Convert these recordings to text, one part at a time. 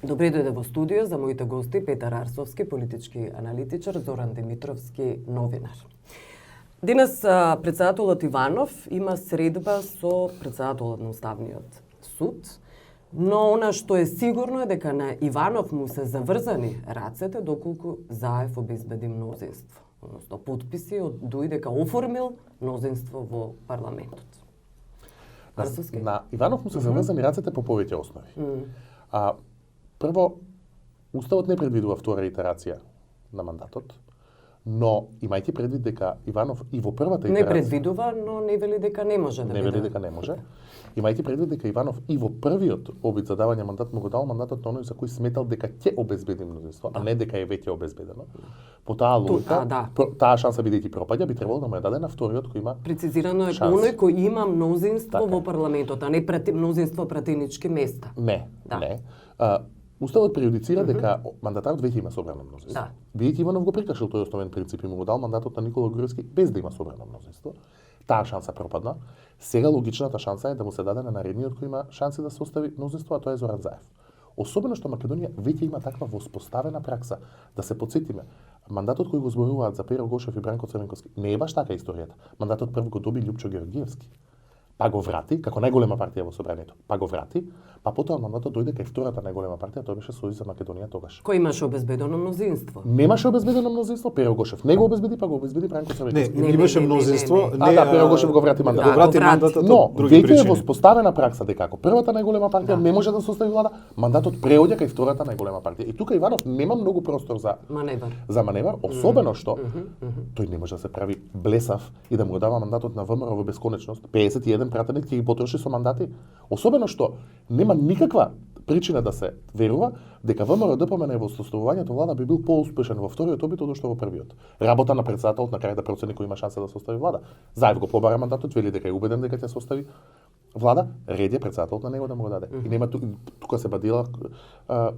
Добре дојде во студио за моите гости Петар Арсовски, политички аналитичар, Зоран Димитровски, новинар. Денес председателот Иванов има средба со председателот на Уставниот суд, но она што е сигурно е дека на Иванов му се заврзани рацете доколку Заев обезбеди мнозинство, односно потписи од Дуј дека оформил мнозинство во парламентот. Арсовски? На Иванов му се заврзани рацете по повеќе основи. Прво, Уставот не предвидува втора итерација на мандатот, но имајќи предвид дека Иванов и во првата итерација... Не предвидува, но не вели дека не може да биде. Не вели дека не може. Имајќи предвид дека Иванов и во првиот обид за давање мандат му го дал мандатот на оној за кој сметал дека ќе обезбеди мнозинство, а не дека е веќе обезбедено. По таа логика, таа шанса бидејќи пропаѓа, би требало да му ја даде на вториот кој има. Прецизирано е оној кој има мнозинство во парламентот, а не мнозинство пратенички места. Не. Уставот преюдицира дека мандатарот веќе има собрано мнозинство. Бидејќи Иванов го прекршил тој основен принцип и му го дал мандатот на Никола Груевски без да има собрано мнозинство, таа шанса пропадна. Сега логичната шанса е да му се даде на наредниот кој има шанси да состави мнозинство, а тоа е Зоран Заев. Особено што Македонија веќе има таква воспоставена пракса. Да се потсетиме, мандатот кој го зборуваат за Перо Гошев и Бранко Црвенковски не е баш така историјата. Мандатот прв го доби Љупчо Георгиевски. Па го врати, како најголема партија во собранието. Па го врати, па потоа мандатот дојде кај втората најголема партија, тоа беше Сојуз за Македонија тогаш. Кој имаше обезбедено мнозинство? Немаше обезбедено мнозинство, Перо Гошев не го обезбеди, па го обезбеди Бранко Црвенковски. Не, имаше мнозинство. Перо Гошев го врати мандатот. Го врати мандатот. Но веќе е воспоставена пракса дека ако првата најголема партија не може да состави влада, мандатот преоѓа кај втората најголема партија. И тука Иванов нема многу простор за маневар, особено што тој не може да се прави блесав и да му го дава мандатот на ВМРО во бесконечност. 51 пратеник ќе ги потроши со мандати. Особено што нема никаква причина да се верува дека ВМРО ДПМН во составувањето влада би бил поуспешен во вториот обид од што во првиот. Работа на председателот на крај да процени кој има шанса да состави влада. Заев го побара мандатот, вели дека е убеден дека ќе состави влада, ред е председателот на него да му го даде. И нема тука се бадила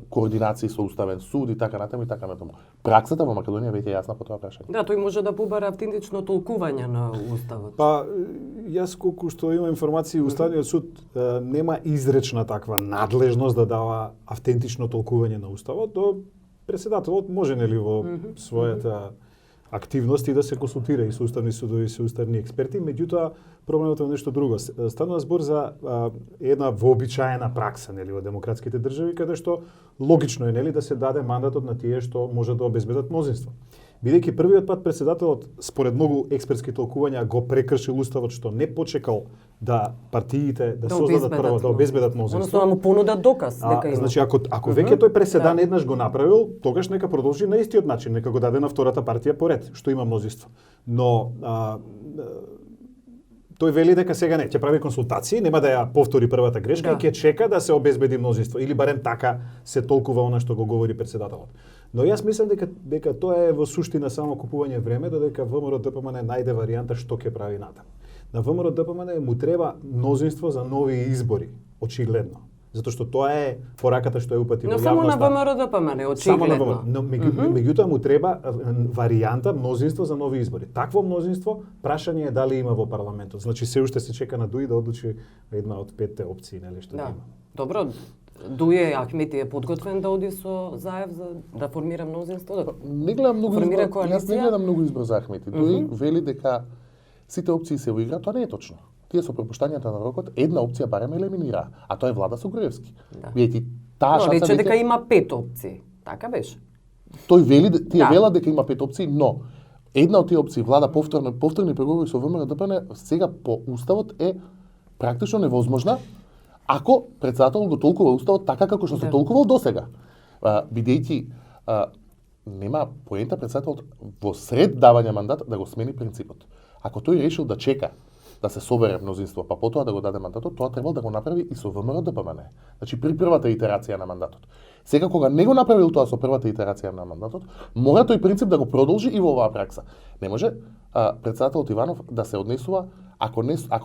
координации со Уставен суд и така натаму и така натаму. Праксата во Македонија веќе е јасна по тоа прашање. Да, тој може да побара автентично толкување на Уставот. Па, јас колку што имам информации, Уставниот суд нема изречна таква надлежност да дава автентично толкување на Уставот, до председателот може нели во својата активности да се консултира и со уставни судови и со уставни експерти, меѓутоа проблемот е нешто друго. Станува збор за една вообичаена пракса нели во демократските држави каде што логично е нели да се даде мандатот на тие што може да обезбедат мнозинство. Бидејќи првиот пат председателот според многу експертски толкувања го прекршил уставот што не почекал да партиите да создадат прво да обезбедат мнозинство. Односно му понудат доказ дека има. Значи ако веќе тој преседан еднаш го направил, тогаш нека продолжи на истиот начин, нека го даде на втората партија поред, што има мнозинство. Но тој вели дека сега не ќе прави консултации, нема да ја повтори првата грешка и ќе чека да се обезбеди мнозинство или барем така се толкува она што го говори председателот. Но јас мислам дека тоа е во суштина само купување време, додека ВМРО ДПМН најде варијанта што ќе прави натаму. На ВМРО ДПМН му треба мнозинство за нови избори, очигледно. Затоа што тоа е пораката што е упати во јавноста. Но само на ВМРО ДПМН, очигледно. Но меѓутоа му треба варијанта мнозинство за нови избори. Такво мнозинство, прашање е дали има во парламентот. Значи се уште се чека на Дуј да одлучи една од 5 опции, нели што има. Добро. Дује Ахмети е подготвен да оди со Заев за да формира мнозинство, не гледам многу избор, јас не гледам многу избор за Ахмети. Дуј вели дека сите опции се во игра, тоа не е точно. Тие со пропуштањето на рокот една опција барем елиминира, а тоа е влада со Груевски. Бидејќи таа шанса рече дека има 5 опции. Така беше. Тој вели тие велат дека има 5 опции, но една од тие опции влада повторни преговори со ВМРО ДПМН сега по уставот е практично невозможна ако председателот го толкува уставот така како што се толкувал досега. Бидејќи нема поента председателот во сред давање мандат да го смени принципот. Ако тој решил да чека да се собере мнозинство, па потоа да го даде мандатот, тоа требало да го направи и со ВМРО ДПМН. Значи при првата итерација на мандатот. Сега кога не го направил тоа со првата итерација на мандатот, мора тој принцип да го продолжи и во оваа пракса. Не може председателот Иванов да се однесува ако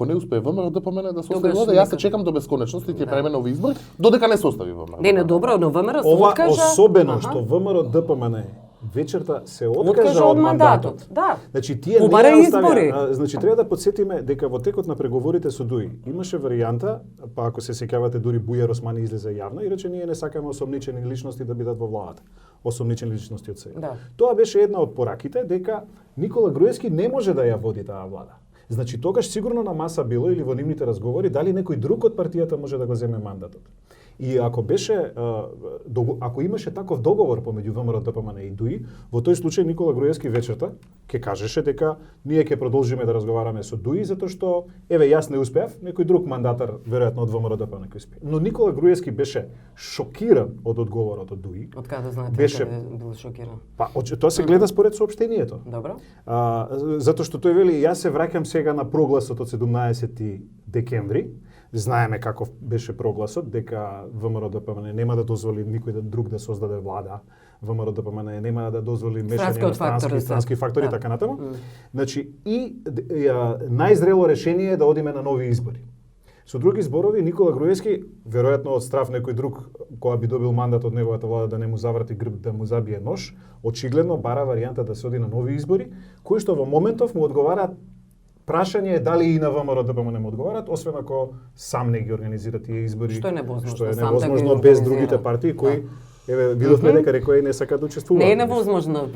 не успее ВМРО ДПМН да состави влада, јас се чекам до бесконечност и ќе правиме нови избори, додека не состави ВМРО. Не, добро, но ВМРО се откажа. Ова особено што ВМРО ДПМН вечерта се Откажа откажа од од мандатот. Да. Значи тие не Побара ја избори. оставија. Значи треба да потсетиме дека во текот на преговорите со ДУИ имаше варијанта, па ако се сеќавате дури Бујар Османи излезе јавно и рече ние не сакаме осомничени личности да бидат во владата. Осомничени личности од сега. Да. Тоа беше една од пораките дека Никола Груевски не може да ја води таа влада. Значи тогаш сигурно на маса било или во нивните разговори дали некој друг од партијата може да го земе мандатот. И ако беше ако имаше таков договор помеѓу ВМРО, ДПМН и ДУИ, во тој случај Никола Груевски вечерта ќе кажеше дека ние ќе продолжиме да разговараме со ДУИ затоа што еве јас не успеав, некој друг мандатар веројатно од ВМРО, ДПМН ќе успее. Но Никола Груевски беше шокиран од одговорот од ДУИ. Од каде знаете Беше- каде бил шокиран? Па тоа се гледа според соопштението. Добро. Затоа што тој вели јас се враќам сега на прогласот од 17 декември. Знаеме каков беше прогласот, дека ВМРО ДПМН нема да дозволи никој друг да создаде влада. ВМРО ДПМН нема да дозволи мешање на странски фактори, Да. така натаму. Значи и најзрело решение е да одиме на нови избори. Со други зборови, Никола Груевски, веројатно од страв некој друг која би добил мандат од неговата влада да не му заврати грб, да му забие нож, очигледно бара варијанта да се оди на нови избори, кои што во моментов му одговараат. Прашање е дали и на ВМРО ДПМН му одговараат, освен ако сам не ги организира тие избори. Што е невозможно, Што е сам да ги невозможно без организира. другите партии кои еве видовме дека рекоа и не сакаат да учествуваат. Не е невозможно,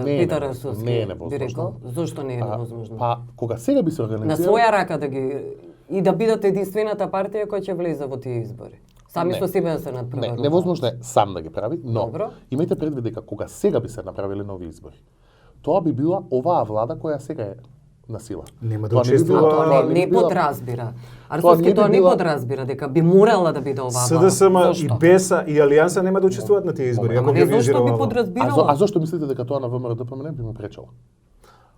Не е Петар невозможно, Арсовски не е би невозможно. рекол. Зошто не е невозможно? Па кога сега би се На организирал своја рака да ги и да бидат единствената партија која ќе влезе во тие избори. Сами Не. со себе да се Не, надпреваруваат. невозможно е сам да ги прави, но Добро. имајте предвид дека кога сега би се направиле нови избори, тоа би била оваа влада која сега е на сила. Нема да Тоа не би учествува- била- Тоа тоа не би била- подразбира. Тоа Арсовски не би тоа не била- подразбира дека би морала да биде оваа влада. СДСМ и Зошто? БЕСА и Алијанса нема да учествуваат на тие избори, Ама ако ги не зошто организира би оваа влада. подразбирала? зошто мислите дека тоа на ВМРО ДПМН би му пречело?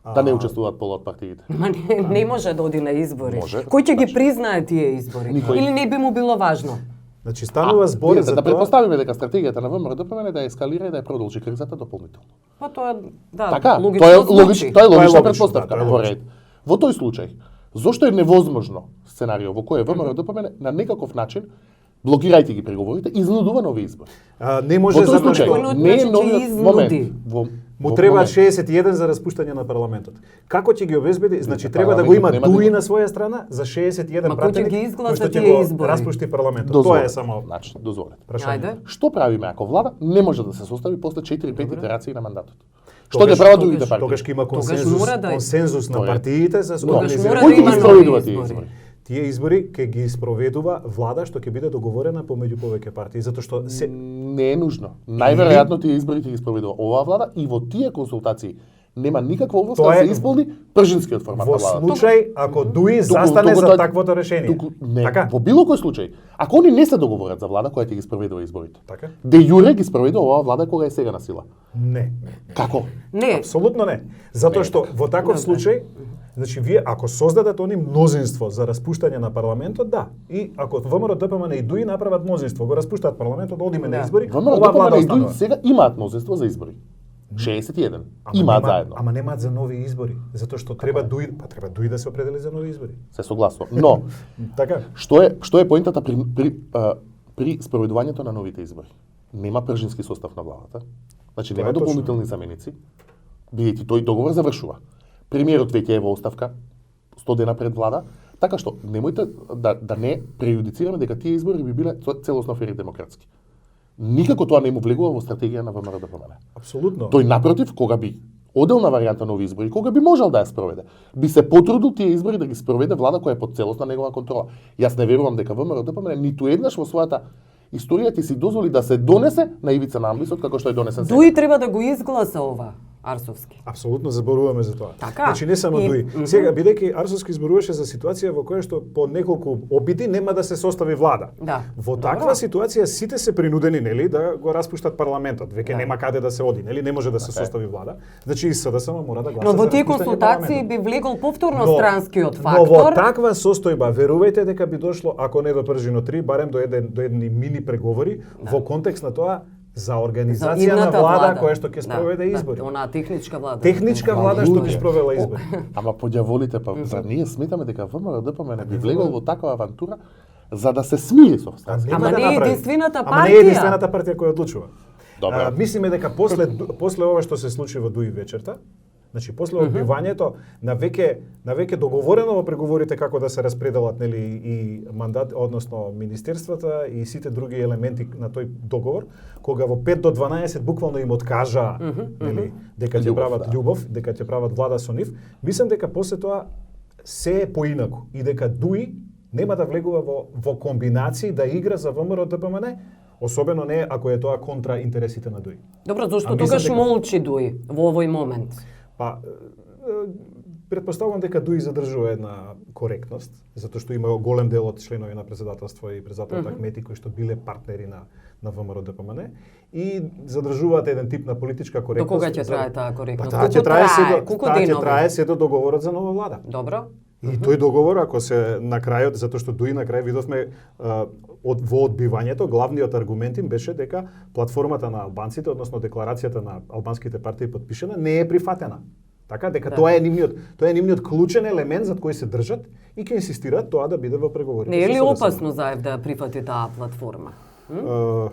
Да не учествуваат пола од партиите. Ма не може да оди на избори. Може. Кој ќе ги признае тие избори? Никој. Или не би му било важно? Значи станува збор Видете, за да тоа. предпоставиме дека стратегијата на ВМРО ДПМН е да ја ескалира и да ја продолжи кризата дополнително. Па тоа да, Така, логично тоа е звучи. логично, тоа е Тоа е логична логично, претпоставка. да, тоа е Во логично. ред. Во тој случај, зошто е невозможно сценарио во кој ВМРО ДПМН на некаков начин блокирајќи ги преговорите, изнудува нови избори? Не може Во тој затоа случај, што не е Значи, ќе новиот изнуди. момент. му во треба момент. 61 за распуштање на парламентот. Како ќе ги обезбеди? Значи Па, треба да го има нема ДУИ да- на своја страна за 61 Ма кој ќе пратеник ги кој изгласа што ќе тие го избори? распушти парламентот. Тоа Дозволете. е само Значи, дозволете. прашање. Ајде. Што правиме ако влада не може да се состави после 4-5 итерации на мандатот? Што Тогаш- ќе прават другите партии? Тогаш ќе има Тогаш консензус, мора да- консензус на Тоа е. партиите за Но, организирање. мора кој да ќе има ги нови спроведува тие избори. избори? Тие избори ќе ги спроведува влада што ќе биде договорена помеѓу повеќе партии, затоа што се Не е нужно. Најверојатно тие избори ќе ги спроведува оваа влада и во тие консултации нема никаква обврска Тоа да е се исполни пржинскиот формат во на владата. случај ако ДУИ застане туку за тоа- таквото решение. туку- Не, Така? во било кој случај, ако они не се договорат за влада која ќе ги спроведува изборите, Така? де јуре ги спроведува оваа влада кога е сега на сила. Не. Како? Не, Апсолутно не. Затоа Не е што во таков Добре. случај, значи вие ако создадат они мнозинство за распуштање на парламентот, да. И ако ВМРО, ДПМН и ДУИ направат мнозинство, го распуштаат парламентот, одиме на Да. избори, ВМРО, оваа влада ДПМН и ДУИ останува. сега имаат мнозинство за избори. 61. Имаат заедно. Ама немаат за нови избори, затоа што треба ДУИ, па треба ДУИ да се определи за нови избори. Се согласувам. Но, Така? што е поентата при спроведувањето на новите избори? Нема пржински состав на владата. Значи Тоа нема е точно. дополнителни заменици. Бидејќи тој договор завршува. Премиерот веќе е во оставка 100 дена пред влада, така што немојте да не прејудицираме дека тие избори би биле целосно фер и демократски. Никако тоа не му влегува во стратегија на ВМРО ДПМН. Апсолутно. Тој напротив, кога би оделна варијанта нови избори, кога би можел да ја спроведе, би се потрудил тие избори да ги спроведе влада која е под целосна негова контрола. Јас не верувам дека ВМРО ДПМН ниту еднаш во својата историја ќе си дозволи да се донесе на ивица на амбисот како што е донесен сега. ДУИ треба да го изгласа ова, Арсовски. Апсолутно зборуваме за тоа. Така. Значи не само И- ДУИ. Сега бидејќи Арсовски зборуваше за ситуација во која што по неколку опити нема да се состави влада. Да. Во Добро. таква ситуација сите се принудени, нели, да го распуштат парламентот. Веќе Да. нема каде да се оди, нели, не може да се состави влада. Значи и СДСМ мора да гласа Но во за тие распуштање консултации парламентот. би влегол повторно Но- странскиот Но во фактор. таква состојба, верувајте дека би дошло, ако не до пржино 3, барем до едни мини преговори, во контекст на тоа за организација на идната влада која што ќе спроведе Да, избори. онаа техничка влада. Техничка влада што ќе спровела избори. Ама по ѓаволите, па зар ние сметаме дека ВМРО ДПМН би влегол во таква авантура за да се смири со странски. Ама Нема да не е направи. единствената Ама не е партија. единствената партија која одлучува. Добро. Мислиме дека после ова што се случи во Дуи вечерта, значи после одбивањето на веќе договорено во преговорите како да се распределат нели и мандат, односно министерствата и сите други елементи на тој договор, кога во 5 до 12 буквално им откажа нели дека ќе прават љубов, дека ќе прават влада со нив, мислам дека после тоа се е поинаку и дека Дуи нема да влегува во комбинации да игра за ВМРО ДПМН, особено не ако е тоа контра интересите на Дуи. Добро, зошто тогаш молчи Дуи во овој момент? Па, претпоставувам дека Дуи задржува една коректност, затоа што има голем дел од членови на председателство и председателот Ахмети кои што биле партнери на ВМРО ДПМН и задржуваат еден тип на политичка коректност. До кога ќе трае таа коректност? Па таа ќе трае се до договорот за нова влада. Добро. И тој договор, ако се на крајот, затоа што Дуи на крај видовме во одбивањето, главниот аргумент им беше дека платформата на албанците, односно декларацијата на албанските партии подпишена, не е прифатена. Така дека тоа е нивниот клучен елемент за кој се држат и ќе инсистираат тоа да биде во преговорите. Не е ли опасно Заев да прифати таа платформа?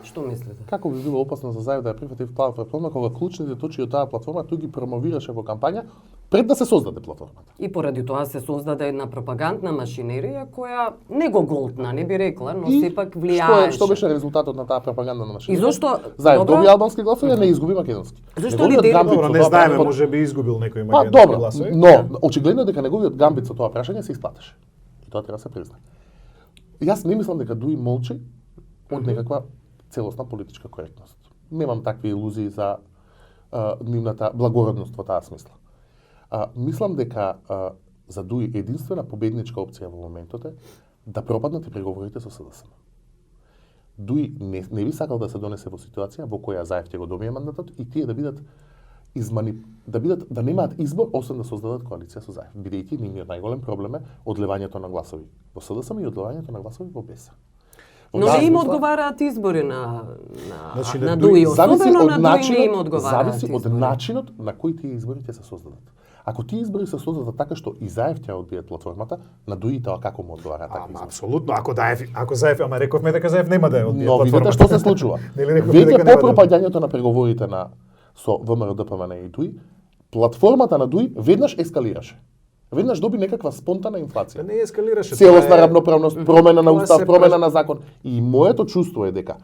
Што мислите? Како би било опасно за Заев да ја прифати таа платформа кога клучните точки од таа платформа тој ги промовираше во кампања пред да се создаде платформата? И поради тоа се создаде една пропагандна машинерија која не го голтна, не би рекла, но сепак влијаеше. Што беше резултатот на таа пропагандна машинерија? И зошто Заев доби албански гласови, не изгуби македонски. Зошто лидери не знаеме, може би изгубил некој македонски добро, гласови. но очигледно дека неговиот гамбит со тоа прашање се исплатеше. И тоа треба да се призна. Јас не мислам дека Дуи молчи од некаква целосна политичка коректност. Немам такви илузии за нивната благородност во таа смисла. Мислам дека за Дуи единствена победничка опција во моментот е да пропаднат и преговорите со СДСМ. Дуи не би сакал да се донесе во ситуација во која Заев ќе го добие мандатот и тие да бидат да немаат избор освен да создадат коалиција со Заев, бидејќи нивниот најголем проблем е одливањето на гласови во СДСМ и одливањето на гласови во БЕСА. Но не им одговараат избори на Дуи, особено на Дуи не им одговараат. Зависи од начинот на кој тие избори ќе се создадат. Ако тие избори се создадат така што и Заев ќе одбие платформата, на Дуи тоа како му одговара такви избори? Апсолутно, ако Заев, ама рековме дека Заев нема да ја одбие платформата. Но видете што се случува. Веќе по пропаѓањето на преговорите со ВМРО ДПМН и Дуи, платформата на Дуи веднаш ескалираше. Веднаш доби некаква спонтана инфлација. Не ескалираше. Целосна равноправност, промена на устав, промена на закон. И моето чувство е дека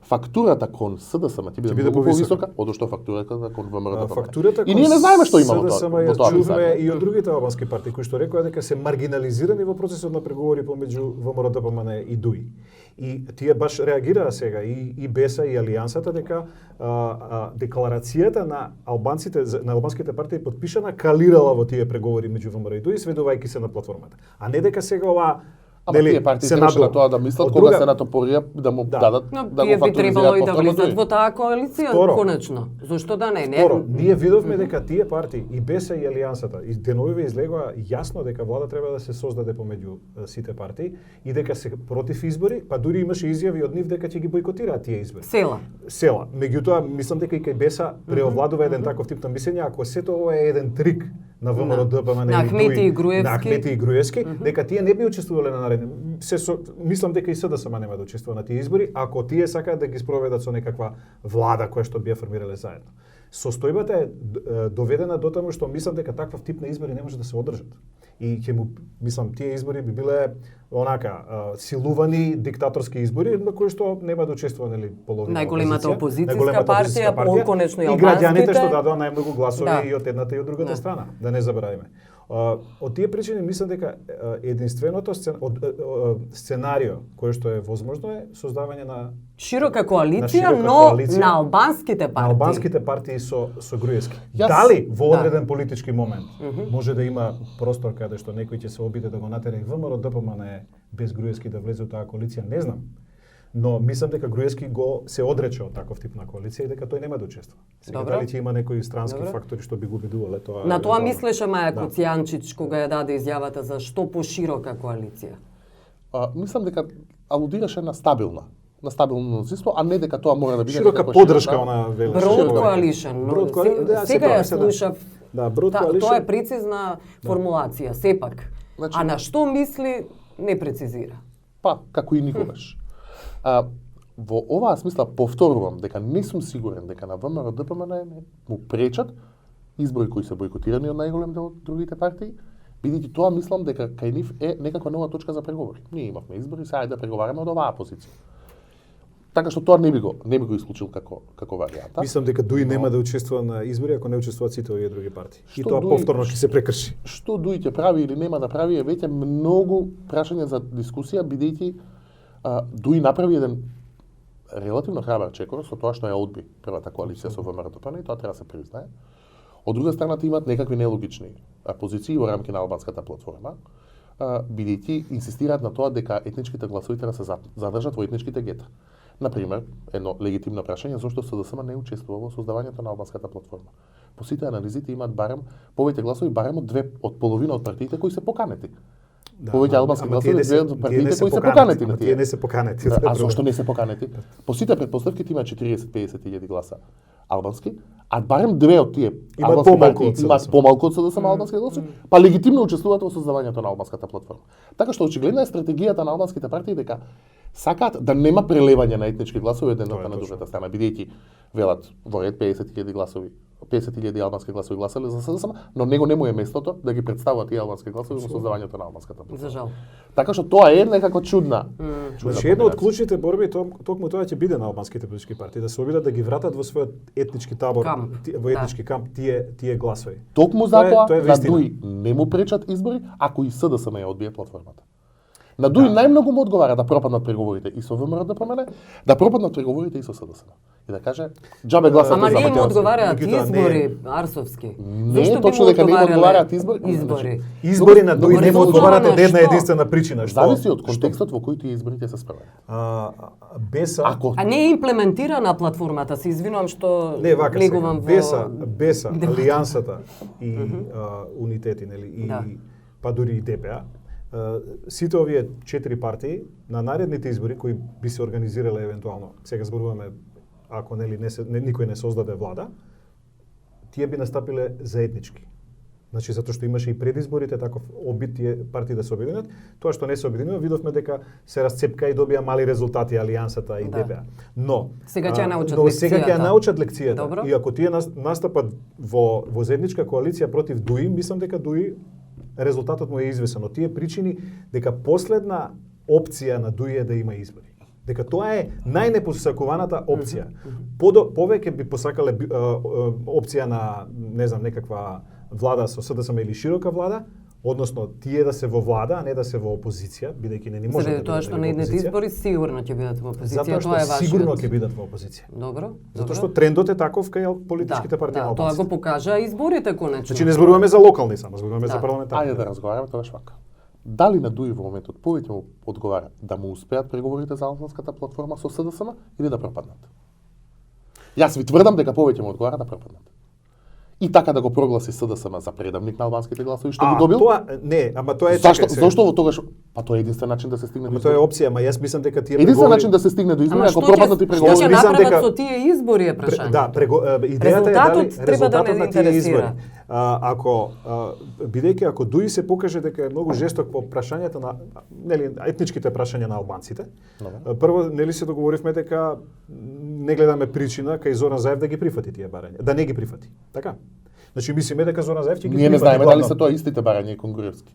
фактурата кон СДСМ ќе биде многу повисока од што фактурата кон ВМРО ДПМН. И ние не знаеме што има во тоа. Чуваме и од другите албански партии кои што рекоа дека се маргинализирани во процесот на преговори помеѓу ВМРО ДПМН и Дуи. И тие баш реагираа сега и БЕСА и Алијансата дека декларацијата на албанските партии подпишана калирала во тие преговори меѓу ВМРО и Дуи, сведувајќи се на платформата. А не дека сега ова тие партии требаше на тоа да мислат кога се натопорија да му дадат да го факторизираат. Тие би требало и да влезат Дуи. во таа коалиција конечно. Зошто да не? Второ, ние видовме дека тие партии и БЕСА и Алијансата и деновиве излегоа јасно дека влада треба да се создаде помеѓу сите партии и дека се против избори, па дури имаше изјави од нив дека ќе ги бојкотираат тие избори. Села. Меѓутоа мислам дека и кај БЕСА преовладува еден таков тип на мислење, ако сето ова е еден трик на ВМРО ДПМН на Ахмети и Груевски, дека тие не би учествувале на наредни. Мислам дека и СДСМ нема да учествува на тие избори, ако тие сакаат да ги спроведат со некаква влада која што би ја формирале заедно. Состојбата е доведена до таму што мислам дека таков тип на избори не може да се одржат. И мислам тие избори би биле силувани диктаторски избори на кои што нема да учествува нели половина најголемата опозицијска партија, конечно и граѓаните што дадоа најмногу гласови и од едната и од другата страна, да не заборавиме. Од тие причини мислам дека единственото сценарио кое што е возможно е создавање на широка коалиција, но на албанските партии. На албанските партии со Груевски. Дали во одреден политички момент може да има простор каде што некој ќе се обиде да го натера и ВМРО ДПМН без Груевски да влезе во таа коалиција, не знам. Но мислам дека Груевски се одрече од таков тип на коалиција и дека тој нема да учествува. Сега дали ќе има некои странски фактори што би го обидувале тоа. На тоа мислеше Маја Куцијанчич кога ја даде изјавата за што поширока коалиција. Мислам дека алудираше на стабилно мнозинство, а не дека тоа мора да биде широка подршка она велеше. Broad coalition. Сега ја слушав. Тоа е прецизна формулација, сепак. А на што мисли не прецизира. Па, како и никогаш. во оваа смисла повторувам дека не сум сигурен дека на ВМРО ДПМН му пречат избори кои се бойкотирани од најголем дел од другите партии, бидејќи тоа мислам дека кај нив е некаква нова точка за преговори. Ние имавме избори, сега да преговараме од оваа позиција. Така што тоа не би го исклучил како варијанта. Мислам дека Дуи нема да учествува на избори ако не учествуваат сите овие други партии. И Што тоа Дуи- повторно ќе се прекрши. Што Дуи ќе прави или нема да прави е веќе многу прашање за дискусија, бидејќи Дуи направи еден релативно храбар чекор со тоа што ја одби првата коалиција со ВМРО ДПМН и тоа треба да се признае. Од друга страна имаат некакви нелогични позиции во рамки на албанската платформа, бидејќи инсистираат на тоа дека етничките гласови треба да се задржат во етничките гета. Например, едно легитимно прашање зошто СДСМ не учествува во создавањето на албанската платформа. По сите анализите имаат барем повеќе гласови барем од половина од партиите кои се поканети. Повеќе албански гласови од партиите кои се поканети на тие не се поканети. А зошто не се поканети? По сите претпоставки има 40-50 илјади гласа албански, а барем две од тие Имаат албански помалку партии од имаат помалку од СДСМ албански гласови, па легитимно учествуваат во создавањето на албанската платформа. Така што очигледна е стратегијата на албанските партии дека сакаат да нема прелевање на етнички гласови од едната на другата страна, бидејќи велат во ред 50.000 гласови, 50.000 албански гласови гласале за СДСМ, но него не му е местото да ги представува тие албански гласови во создавањето на албанската платформа. За жал. Така што тоа е некако чудна. Значи една од клучните борби токму тоа ќе биде на албанските политички партии да се обидат да ги вратат во својот етнички табор, во етнички камп тие гласови. Токму Тоа затоа е на вистина. Дуи не му пречат избори, ако и СДСМ ја одбие платформата. На Дуи најмногу му одговара да пропаднат преговорите и со ВМРО ДПМН, да пропаднат преговорите и со СДСМ. И да каже џабе гласате Ама за не им Македонски. одговараат Меѓутоа, избори арсовски. Не Зошто е би точно му дека не им одговараат избори. Избори. Избори на Дуи Многу не му резултат одговараат од на една што? единствена причина, што Зависи од контекстот во кој тие изборите се спроведат. Беса Ако А не е имплементирана платформата, се извинувам што не вака влегувам сега. во Беса, Алијансата и Унитети, нели, и Да. па дури и ДПА, сите овие 4 партии на наредните избори кои би се организирале евентуално, сега зборуваме ако нели никој не создаде влада, тие би настапиле заеднички. Значи затоа што имаше и предизборите таков обид тие партии да се обединат, тоа што не се обединува видовме дека се расцепка и добија мали резултати Алијансата и Да. ДПА. Но Сега ќе ја научат но сега ќе ја лекцијата. научат лекцијата. Добро. И ако тие настапат во заедничка коалиција против Дуи, мислам дека Дуи резултатот му е извесен. Од тие причини дека последна опција на Дуи е да има избори. Дека тоа е најнепосакуваната опција. Повеќе би посакале опција на, не знам, некаква влада со СДСМ или широка влада, односно тие да се во влада, а не да се во опозиција, бидејќи не ни може Заради да тоа бидат што во на идните опозиција. избори сигурно ќе бидат во опозиција, Затоа тоа е што вашиот. сигурно ќе бидат во опозиција. Добро. Затоа добро. што трендот е таков кај политичките партии на да, тоа албанците. го покажа изборите конечно. Значи не зборуваме за локални само, зборуваме Да. за парламентарни. Ајде да разговараме тогаш вака. Дали на Дуи во моментот повеќе му одговара да му успеат преговорите за албанската платформа со СДСМ или да пропаднат? Јас ви тврдам дека повеќе му одговара да пропаднат. И така да го прогласи СДСМ за предавник на албанските гласови што ги добил. Тоа не, ама тоа е Зашто чекај сега. зошто во тогаш па тоа е единствен начин да се стигне до Ама тоа е избори. опција, ама јас мислам дека тие Единствен начин да се стигне до избори Ама е ако што пропаднат и што преговори. ќе Мислам направат дека- со тие избори е прашање. Да, идејата е дали Резултатот треба да резултатот не на тие избори. интересира. Бидејќи ако Дуи се покаже дека е многу жесток по прашањата на нели етничките прашања на албанците. Прво нели се договоривме дека не гледаме причина кај Зоран Заев да ги прифати тие барања, да не ги прифати. Така? Значи мислиме дека Зоран Заев ќе ги Ние не прифати знаеме дали главно. се тоа истите барања и конгуревски.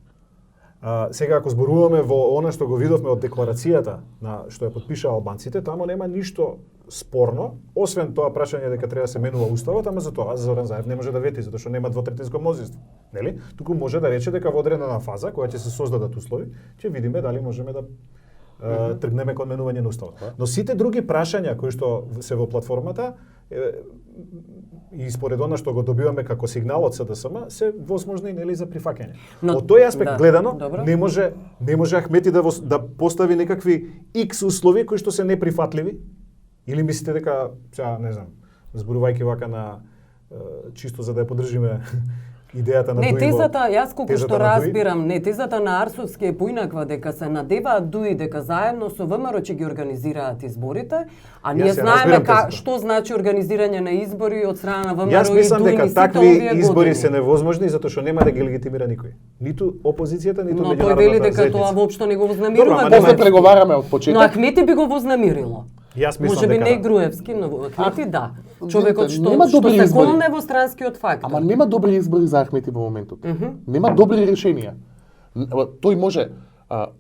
Сега ако зборуваме во она што го видовме од декларацијата на што ја потпиша албанците, таму нема ништо спорно, освен тоа прашање дека треба да се менува уставот, ама за тоа Зоран Заев не може да вети затоа што нема двотретинско мнозинство, нели? Туку може да рече дека во одредена фаза која ќе се создадат услови, ќе видиме дали можеме да тргнеме кон менување на уставот. Но сите други прашања кои што се во платформата и според она што го добиваме како сигнал од СДСМ се возможни нели за прифаќање. Но- Од тој аспект да, гледано добро. не може Ахмети да постави некакви X услови кои што се неприфатливи. Или мислите дека, сега не знам, зборувајќи вака на чисто за да ја поддржиме идејата на Не, Дуи во- тезата, јас колку тезата што на Дуи? разбирам, не, тезата на Арсовски е поинаква, дека се надеваат Дуи дека заедно со ВМРО ќе ги организираат изборите, а ние Јас ја знаеме разбирам тезата. што значи организирање на избори од страна на ВМРО Јас и мислам Дуи дека сите такви овие избори години. се невозможни затоа што нема да ги легитимира никој. Ниту опозицијата, ниту Но тој меѓународната вели дека заедница. тоа воопшто не го Добро, вознамирува. ама После нема- преговараме од Но почеток. Ахмети би го вознамирило. Јас мислам Може би дека не да. Груевски, но Ахмети да. Човекот видите, нема што добри се избори. колне во странскиот фактор. Ама нема добри избори за Ахмети во моментот. Нема добри решенија. Тој може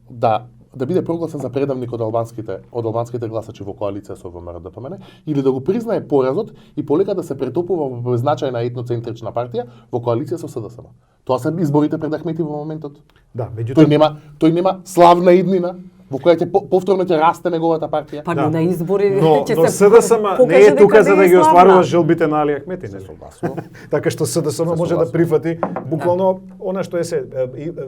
да биде прогласен за предавник од албанските гласачи во коалиција со ВМРО-ДПМН или да го признае поразот и полека да се претопува во беззначајна етноцентрична партија во коалиција со СДСМ. Тоа се изборите пред Ахмети во моментот. Да, меѓутоа Тој нема славна иднина во која ќе повторно ќе расте неговата партија. Па да. на избори но ќе се СДСМ не покаже е тука дека за не да е ги славна. остварува желбите на Али Ахмети, не Согласувам. Така што СДСМ може да прифати буквално она што е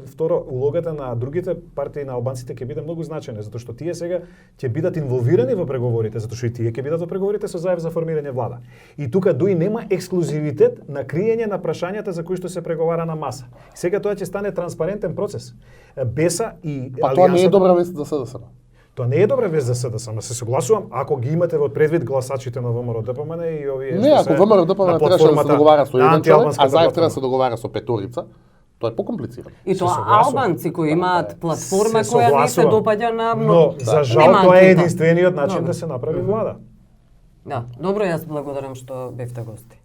второ улогата на другите партии на албанците ќе биде многу значајна затоа што тие сега ќе бидат инволвирани во преговорите затоа што и тие ќе бидат во преговорите со заев за формирање влада. И тука дуи нема ексклузивитет на криење на прашањата за кои што се преговара на маса. Сега тоа ќе стане транспарентен процес. Беса и Па тоа не е добра вест за СДСМ. Тоа не е добра вест за СДСМ, се согласувам ако ги имате во предвид гласачите на ВМРО-ДПМН и овие Не, ако ВМРО-ДПМН требаше да се договара со еден човек, а Заев треба да се договара со петорица, тоа е покомплицирано. И тоа согласувам. албанци кои имаат платформа Се која не се согласувам. допаѓа на Но многу. за жал Нема тоа е анкета. единствениот начин Добро. да се направи влада. Да, добро, јас благодарам што бевте гости.